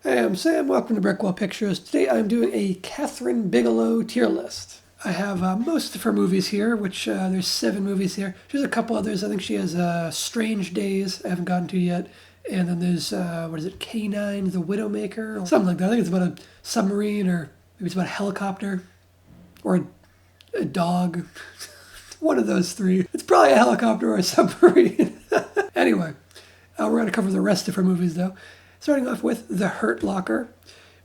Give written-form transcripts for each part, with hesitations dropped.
Hey, I'm Sam. Welcome to Brickwall Pictures. Today I'm doing a Kathryn Bigelow tier list. I have most of her movies here, which there's 7 movies here. She has a couple others. I think she has Strange Days, I haven't gotten to yet. And then there's, K9, The Widowmaker, or something like that. I think it's about a submarine, or maybe it's about a helicopter, or a dog. One of those 3. It's probably a helicopter or a submarine. Anyway, we're going to cover the rest of her movies, though. Starting off with The Hurt Locker,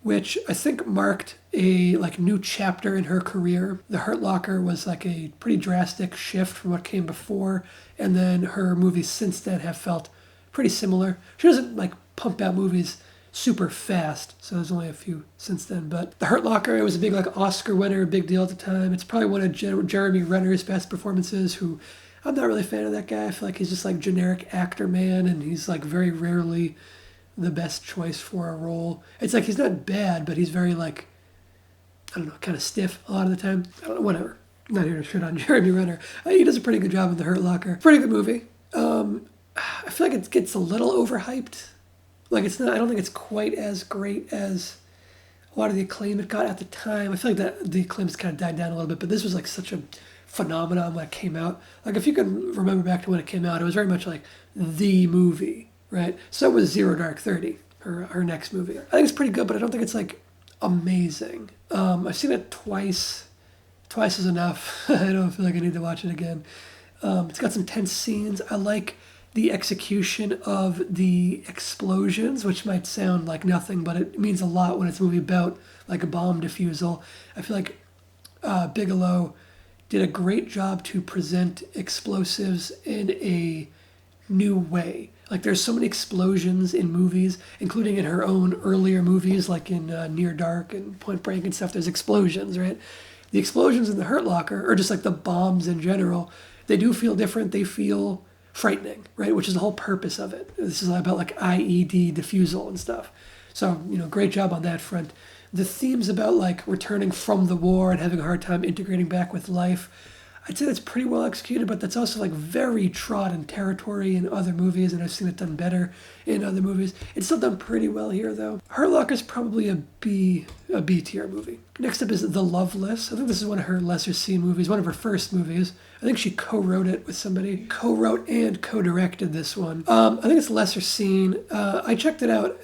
which I think marked a new chapter in her career. The Hurt Locker was a pretty drastic shift from what came before, and then her movies since then have felt pretty similar. She doesn't pump out movies super fast, so there's only a few since then. But The Hurt Locker, it was a big Oscar winner, a big deal at the time. It's probably one of Jeremy Renner's best performances, who I'm not really a fan of that guy. I feel like he's just generic actor man, and he's very rarely the best choice for a role. It's he's not bad, but he's very I don't know, kind of stiff a lot of the time. I don't know, whatever. I'm not here to shit on Jeremy Renner. He does a pretty good job in The Hurt Locker. Pretty good movie. I feel like it gets a little overhyped. It's not. I don't think it's quite as great as a lot of the acclaim it got at the time. I feel like that the acclaim's kind of died down a little bit, but this was such a phenomenon when it came out. If you can remember back to when it came out, it was very much the movie. Right, so was Zero Dark 30, her next movie. I think it's pretty good, but I don't think it's amazing. I've seen it twice. Twice is enough. I don't feel like I need to watch it again. It's got some tense scenes. I like the execution of the explosions, which might sound like nothing, but it means a lot when it's a movie about a bomb defusal. I feel like Bigelow did a great job to present explosives in a new way. There's so many explosions in movies, including in her own earlier movies, in Near Dark and Point Break and stuff. There's explosions, right? The explosions in The Hurt Locker, or just the bombs in general, they do feel different. They feel frightening, right? Which is the whole purpose of it. This is about IED defusal and stuff. So, great job on that front. The themes about returning from the war and having a hard time integrating back with life, I'd say that's pretty well executed, but that's also very trodden territory in other movies, and I've seen it done better in other movies. It's still done pretty well here, though. Hurt Locker is probably a B tier movie. Next up is The Loveless. I think this is one of her lesser seen movies, one of her first movies. I think she co-wrote it with somebody. Co-wrote and co-directed this one. I think it's lesser seen. I checked it out,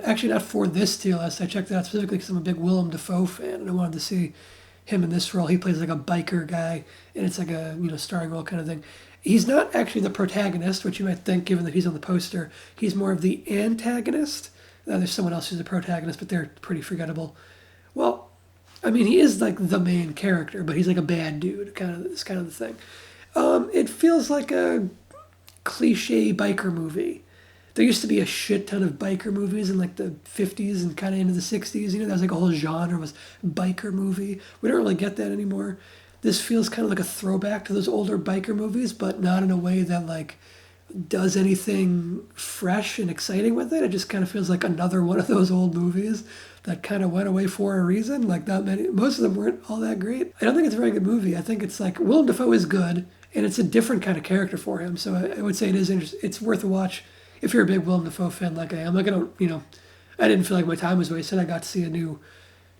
actually not for this tier list. I checked it out specifically because I'm a big Willem Dafoe fan, and I wanted to see him in this role. He plays a biker guy, and it's a starring role kind of thing. He's not actually the protagonist, which you might think given that he's on the poster. He's more of the antagonist. There's someone else who's the protagonist, but they're pretty forgettable. Well, he is the main character, but he's a bad dude. It's kind of the thing. It feels like a cliche biker movie. There used to be a shit ton of biker movies in the 50s and kind of into the 60s. There was a whole genre was biker movie. We don't really get that anymore. This feels kind of like a throwback to those older biker movies, but not in a way that does anything fresh and exciting with it. It just kind of feels like another one of those old movies that kind of went away for a reason. Not many, most of them weren't all that great. I don't think it's a very good movie. I think it's Willem Dafoe is good, and it's a different kind of character for him. So I would say it's worth a watch. If you're a big Willem Dafoe fan like I am, I didn't feel like my time was wasted. I got to see a new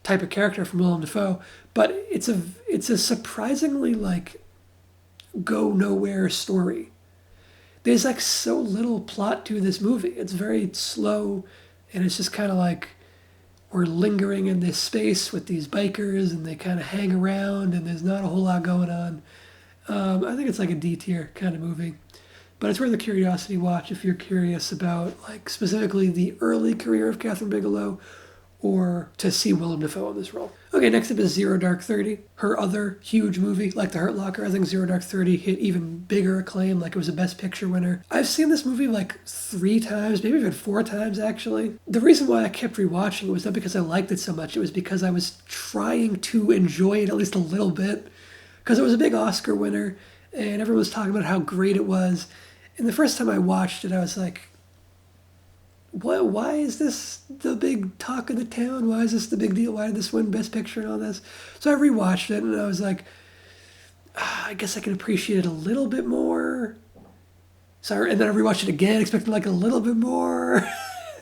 type of character from Willem Dafoe, but it's a surprisingly go nowhere story. There's so little plot to this movie. It's very slow, and it's just kind of we're lingering in this space with these bikers, and they kind of hang around, and there's not a whole lot going on. I think it's a D tier kind of movie. But it's worth a curiosity watch if you're curious about specifically the early career of Kathryn Bigelow, or to see Willem Dafoe in this role. Okay, next up is Zero Dark 30, her other huge movie. The Hurt Locker, I think Zero Dark 30 hit even bigger acclaim, it was a Best Picture winner. I've seen this movie 3 times, maybe even 4 times actually. The reason why I kept rewatching it was not because I liked it so much, it was because I was trying to enjoy it at least a little bit, because it was a big Oscar winner, and everyone was talking about how great it was. And the first time I watched it, I was like, why is this the big talk of the town? Why is this the big deal? Why did this win Best Picture and all this? So I rewatched it, and I was like, I guess I can appreciate it a little bit more. So, and then I rewatched it again, expecting a little bit more.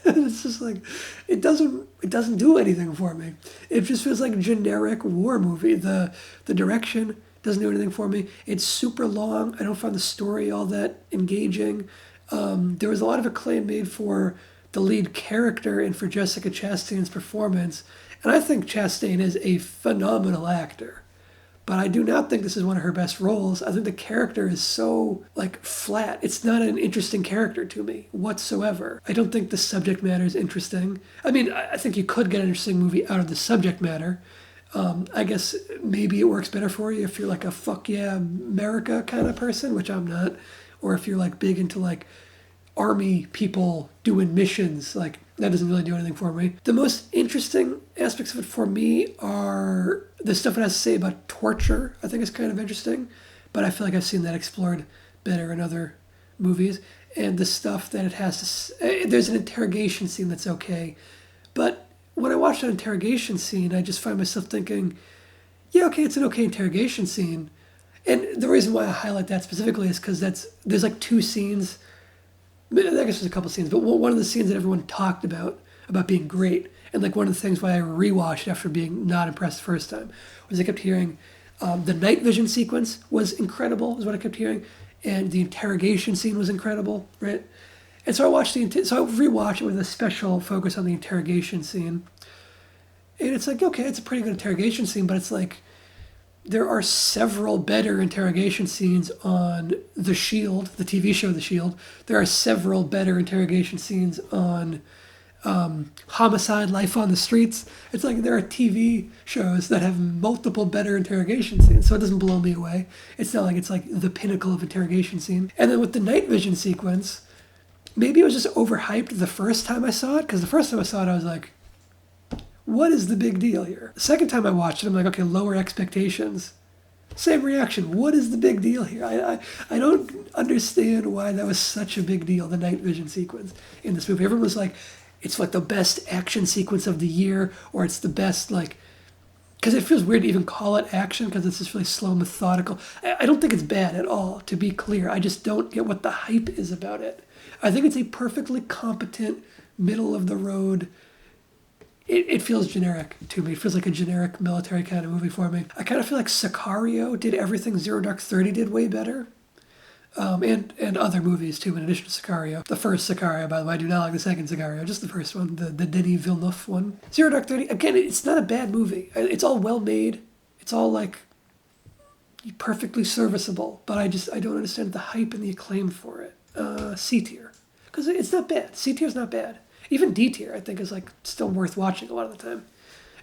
It's just like it doesn't do anything for me. It just feels like a generic war movie. The direction doesn't do anything for me. It's super long. I don't find the story all that engaging. There was a lot of acclaim made for the lead character and for Jessica Chastain's performance, and I think Chastain is a phenomenal actor. But I do not think this is one of her best roles. I think the character is so like flat. It's not an interesting character to me whatsoever. I don't think the subject matter is interesting. I mean, I think you could get an interesting movie out of the subject matter. I guess maybe it works better for you if you're like a fuck yeah America kind of person, which I'm not, or if you're like big into like army people doing missions. Like that doesn't really do anything for me. The most interesting aspects of it for me are the stuff it has to say about torture. I think is kind of interesting, but I feel like I've seen that explored better in other movies. And the stuff that it has to there's an interrogation scene that's okay, but when I watch that interrogation scene, I just find myself thinking, yeah, okay, it's an okay interrogation scene. And the reason why I highlight that specifically is because there's like two scenes. I guess there's a couple scenes, but one of the scenes that everyone talked about being great, and like one of the things why I rewatched after being not impressed the first time, was I kept hearing the night vision sequence was incredible, is what I kept hearing, and the interrogation scene was incredible, right? And so I rewatched it with a special focus on the interrogation scene, and it's like, okay, it's a pretty good interrogation scene, but it's like there are several better interrogation scenes on The Shield, the TV show The Shield. There are several better interrogation scenes on Homicide: Life on the Streets. It's like there are TV shows that have multiple better interrogation scenes, so it doesn't blow me away. It's not like it's like the pinnacle of interrogation scene. And then with the night vision sequence, maybe it was just overhyped the first time I saw it, because the first time I saw it, I was like, what is the big deal here? The second time I watched it, I'm like, okay, lower expectations. Same reaction. What is the big deal here? I don't understand why that was such a big deal, the night vision sequence in this movie. Everyone was like, it's like the best action sequence of the year, or it's the best, like, because it feels weird to even call it action because it's just really slow, methodical. I don't think it's bad at all, to be clear. I just don't get what the hype is about it. I think it's a perfectly competent, middle-of-the-road. It feels generic to me. It feels like a generic military kind of movie for me. I kind of feel like Sicario did everything Zero Dark 30 did way better. And other movies too, in addition to Sicario. The first Sicario, by the way, I do not like the second Sicario, just the first one, the Denis Villeneuve one. Zero Dark 30, again, it's not a bad movie. It's all well made. It's all like perfectly serviceable, but I don't understand the hype and the acclaim for it. C tier. Because it's not bad. C tier is not bad. Even D tier, I think, is like still worth watching a lot of the time.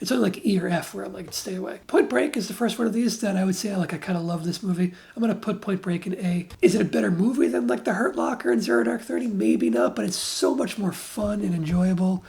It's only like E or F where I'm like, stay away. Point Break is the first one of these that I would say I kind of love this movie. I'm going to put Point Break in A. Is it a better movie than like The Hurt Locker and Zero Dark 30? Maybe not, but it's so much more fun and enjoyable.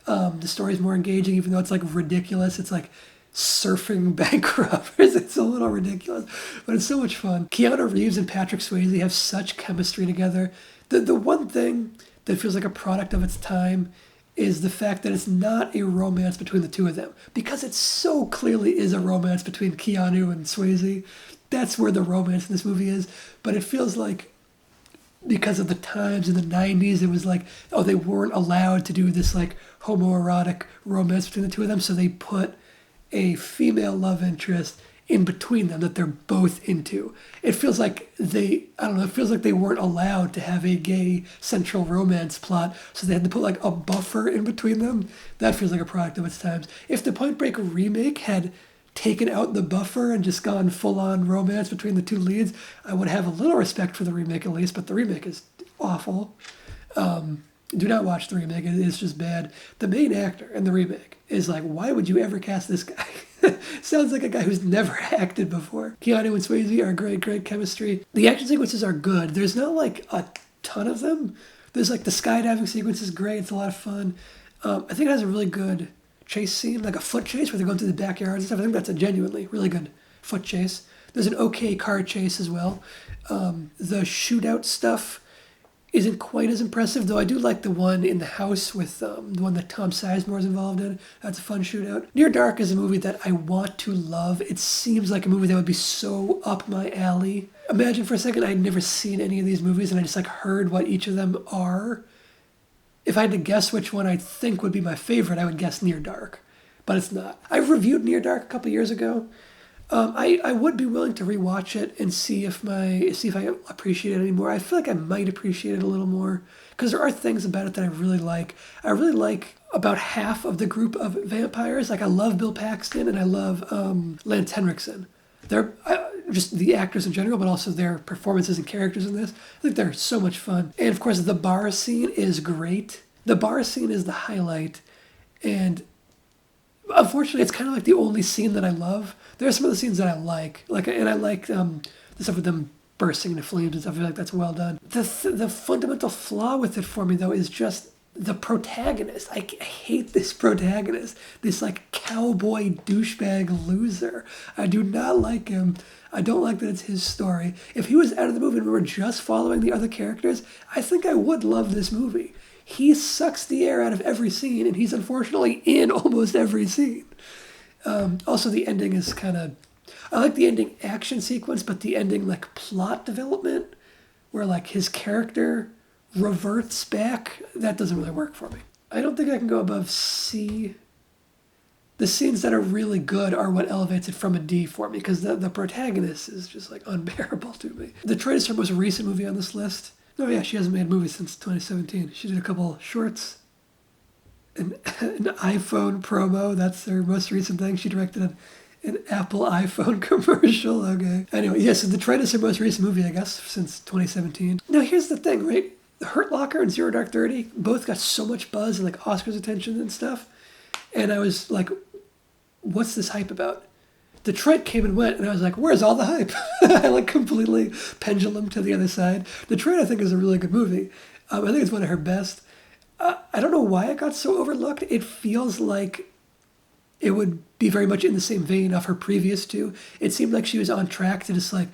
The story's more engaging, even though it's like ridiculous. It's like surfing bank robbers. It's a little ridiculous, but it's so much fun. Keanu Reeves and Patrick Swayze have such chemistry together. The one thing that feels like a product of its time is the fact that it's not a romance between the two of them. Because it so clearly is a romance between Keanu and Swayze. That's where the romance in this movie is. But it feels like because of the times in the 90s, it was like, oh, they weren't allowed to do this like homoerotic romance between the two of them, so they put a female love interest in between them that they're both into. It feels like it feels like they weren't allowed to have a gay central romance plot, so they had to put like a buffer in between them. That feels like a product of its times. If the Point Break remake had taken out the buffer and just gone full-on romance between the two leads, I would have a little respect for the remake at least, but the remake is awful. Do not watch the remake. It's just bad. The main actor in the remake is like, why would you ever cast this guy? Sounds like a guy who's never acted before. Keanu and Swayze are great chemistry. The action sequences are good. There's not like a ton of them. There's like the skydiving sequence is great. It's a lot of fun. I think it has a really good chase scene, like a foot chase where they're going through the backyards and stuff. I think that's a genuinely really good foot chase. There's an okay car chase as well. The shootout stuff isn't quite as impressive, though I do like the one in the house with the one that Tom Sizemore is involved in. That's a fun shootout. Near Dark is a movie that I want to love. It seems like a movie that would be so up my alley. Imagine for a second I had never seen any of these movies and I just like heard what each of them are. if I had to guess which one I think would be my favorite, I would guess Near Dark, but it's not. I reviewed Near Dark a couple years ago. I would be willing to rewatch it and see if I appreciate it anymore. I feel like I might appreciate it a little more because there are things about it that I really like. I really like about half of the group of vampires. Like I love Bill Paxton and I love Lance Henriksen. They're just the actors in general, but also their performances and characters in this. I think they're so much fun. And of course, the bar scene is great. The bar scene is the highlight, and unfortunately, it's kind of like the only scene that I love. There are some other scenes that I like, and I like the stuff with them bursting into flames and stuff. I feel like that's well done. The fundamental flaw with it for me, though, is just the protagonist. I hate this protagonist. This like cowboy douchebag loser. I do not like him. I don't like that it's his story. If he was out of the movie and we were just following the other characters, I think I would love this movie. He sucks the air out of every scene, and he's unfortunately in almost every scene. Also, the ending is kind of... I like the ending action sequence, but the ending like plot development, where like his character reverts back, that doesn't really work for me. I don't think I can go above C. The scenes that are really good are what elevates it from a D for me, because the protagonist is just like unbearable to me. Detroit is her most recent movie on this list. Oh yeah, she hasn't made movies since 2017. She did a couple shorts, an iPhone promo. That's her most recent thing. She directed an Apple iPhone commercial. Okay. Anyway, yes, so Detroit is her most recent movie, I guess, since 2017. Now here's the thing, right? Hurt Locker and Zero Dark 30 both got so much buzz and like Oscars attention and stuff. And I was like, what's this hype about? Detroit came and went, and I was like, where's all the hype? I like completely pendulum to the other side. Detroit, I think, is a really good movie. I think it's one of her best. I don't know why it got so overlooked. It feels like it would be very much in the same vein of her previous two. It seemed like she was on track to just like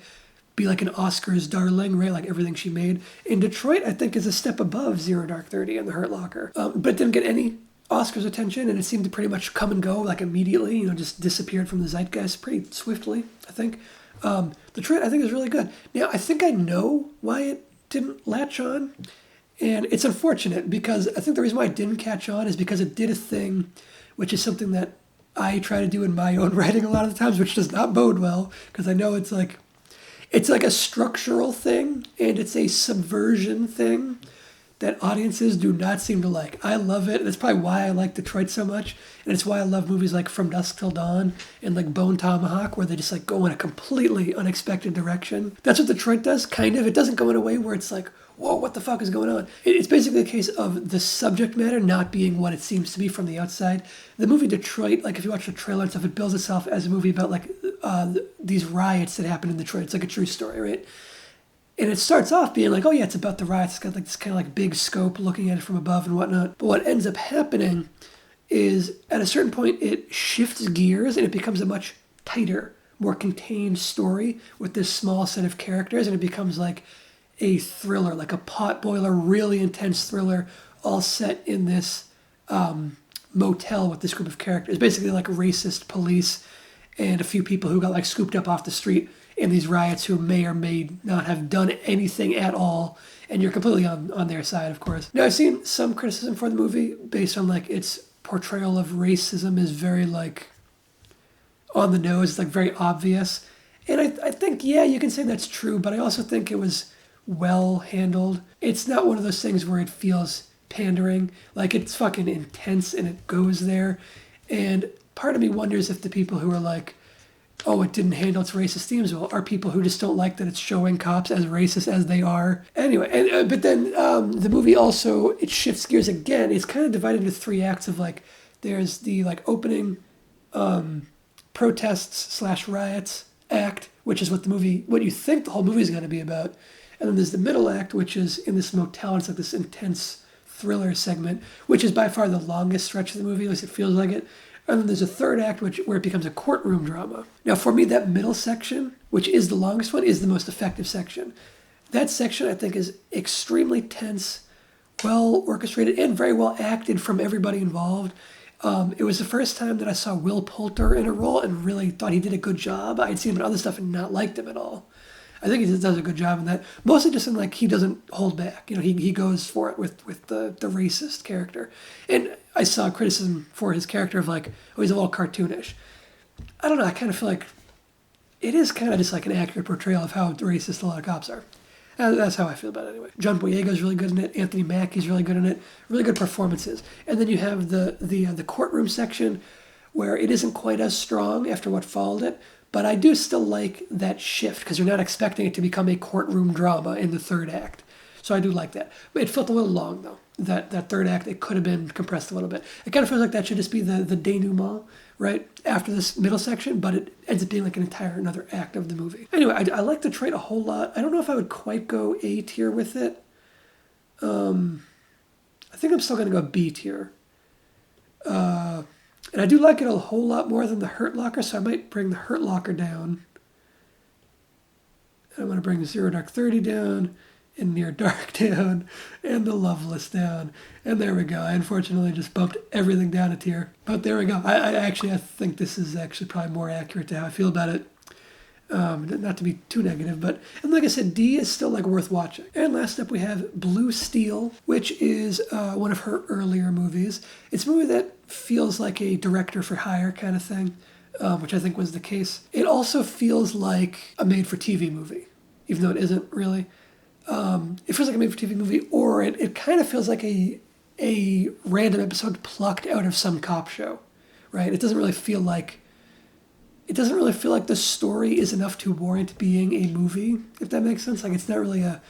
be like an Oscars darling, right? Like everything she made. In Detroit, I think, is a step above Zero Dark 30 and The Hurt Locker. But it didn't get any Oscars attention, and it seemed to pretty much come and go like immediately, just disappeared from the zeitgeist pretty swiftly, I think. Detroit, I think, is really good. Now, I think I know why it didn't latch on, and it's unfortunate because I think the reason why it didn't catch on is because it did a thing, which is something that I try to do in my own writing a lot of the times, which does not bode well, because I know it's like a structural thing, and it's a subversion thing that audiences do not seem to like. I love it, and it's probably why I like Detroit so much, and it's why I love movies like From Dusk Till Dawn and like Bone Tomahawk, where they just like go in a completely unexpected direction. That's what Detroit does, kind of. It doesn't go in a way where it's like, whoa, what the fuck is going on? It's basically a case of the subject matter not being what it seems to be from the outside. The movie Detroit, like if you watch the trailer and stuff, it bills itself as a movie about like these riots that happened in Detroit. It's like a true story, right? And it starts off being like, oh yeah, it's about the riots. It's got like this kind of like big scope looking at it from above and whatnot. But what ends up happening is at a certain point, it shifts gears and it becomes a much tighter, more contained story with this small set of characters. And it becomes like a thriller, like a potboiler, really intense thriller, all set in this motel with this group of characters. Basically like racist police and a few people who got like scooped up off the street in these riots who may or may not have done anything at all, and you're completely on their side, of course. Now, I've seen some criticism for the movie based on like its portrayal of racism is very like on the nose, like very obvious. And I think, yeah, you can say that's true, but I also think it was well handled. It's not one of those things where it feels pandering. Like, it's fucking intense and it goes there. And part of me wonders if the people who are like, oh, it didn't handle its racist themes well, are people who just don't like that it's showing cops as racist as they are. Anyway, but then the movie also, it shifts gears again. It's kind of divided into three acts of like, there's the like opening protests / riots act, which is what you think the whole movie is going to be about. And then there's the middle act, which is in this motel. It's like this intense thriller segment, which is by far the longest stretch of the movie, at least it feels like it. And then there's a third act where it becomes a courtroom drama. Now, for me, that middle section, which is the longest one, is the most effective section. That section, I think, is extremely tense, well orchestrated, and very well acted from everybody involved. It was the first time that I saw Will Poulter in a role and really thought he did a good job. I had seen him in other stuff and not liked him at all. I think he just does a good job in that. Mostly just in like he doesn't hold back. You know, he goes for it with the racist character. And I saw criticism for his character of like, oh, he's a little cartoonish. I don't know. I kind of feel like it is kind of just like an accurate portrayal of how racist a lot of cops are. That's how I feel about it anyway. John Boyega's really good in it. Anthony Mackie's really good in it. Really good performances. And then you have the courtroom section where it isn't quite as strong after what followed it, but I do still like that shift because you're not expecting it to become a courtroom drama in the third act. So I do like that. But it felt a little long though. That third act, it could have been compressed a little bit. It kind of feels like that should just be the denouement, right, after this middle section, but it ends up being like an entire another act of the movie. Anyway, I like Detroit a whole lot. I don't know if I would quite go A tier with it. I think I'm still going to go B tier. And I do like it a whole lot more than the Hurt Locker, so I might bring the Hurt Locker down. And I'm going to bring Zero Dark 30 down, and Near Dark down, and the Loveless down. And there we go. I unfortunately just bumped everything down a tier. But there we go. I think this is actually probably more accurate to how I feel about it. Not to be too negative, but, and like I said, D is still like worth watching. And last up we have Blue Steel, which is one of her earlier movies. It's a movie that feels like a director for hire kind of thing, which I think was the case. It also feels like a made-for-TV movie, even though it isn't really. It feels like a made-for-TV movie, or it kind of feels like a random episode plucked out of some cop show, right? It doesn't really feel like the story is enough to warrant being a movie, if that makes sense. Like, it's not really a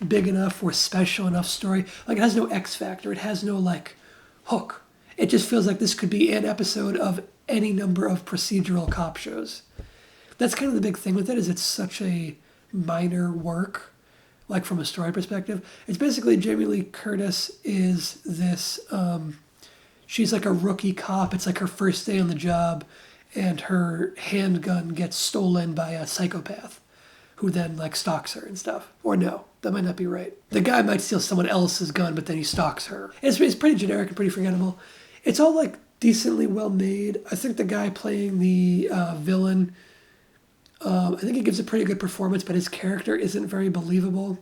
big enough or special enough story. Like, it has no X factor. It has no, like, hook. It just feels like this could be an episode of any number of procedural cop shows. That's kind of the big thing with it, is it's such a minor work, like, from a story perspective. It's basically Jamie Lee Curtis is this, she's like a rookie cop. It's like her first day on the job, and her handgun gets stolen by a psychopath who then like stalks her and stuff. Or no, that might not be right. The guy might steal someone else's gun, but then he stalks her. It's pretty generic and pretty forgettable. It's all like decently well made. I think the guy playing the villain, I think he gives a pretty good performance, but his character isn't very believable.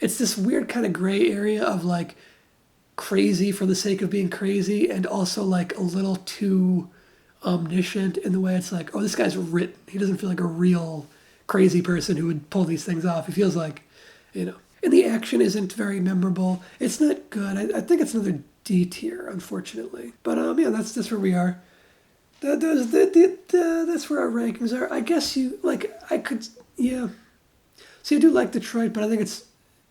It's this weird kind of gray area of like crazy for the sake of being crazy, and also like a little too omniscient in the way it's like, oh, this guy's written. He doesn't feel like a real crazy person who would pull these things off. He feels like, you know. And the action isn't very memorable. It's not good. I think it's another D tier, unfortunately. But yeah, that's where we are. That's where our rankings are. I guess yeah. See, I do like Detroit, but I think its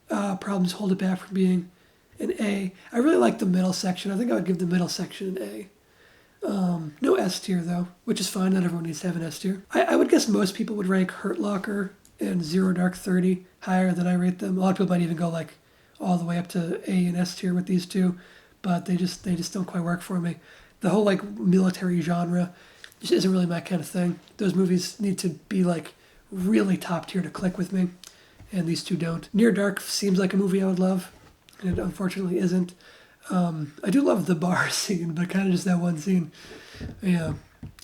problems hold it back from being an A. I really like the middle section. I think I would give the middle section an A. No S tier though, which is fine. Not everyone needs to have an S tier. I would guess most people would rank Hurt Locker and Zero Dark 30 higher than I rate them. A lot of people might even go like all the way up to A and S tier with these two, but they just don't quite work for me. The whole like military genre just isn't really my kind of thing. Those movies need to be like really top tier to click with me, and these two don't. Near Dark seems like a movie I would love, and it unfortunately isn't. I do love the bar scene, but kind of just that one scene. Yeah.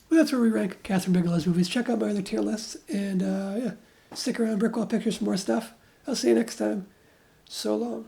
Well, that's where we rank Kathryn Bigelow's movies. Check out my other tier lists, and yeah, stick around Brickwall Pictures for more stuff. I'll see you next time. So long.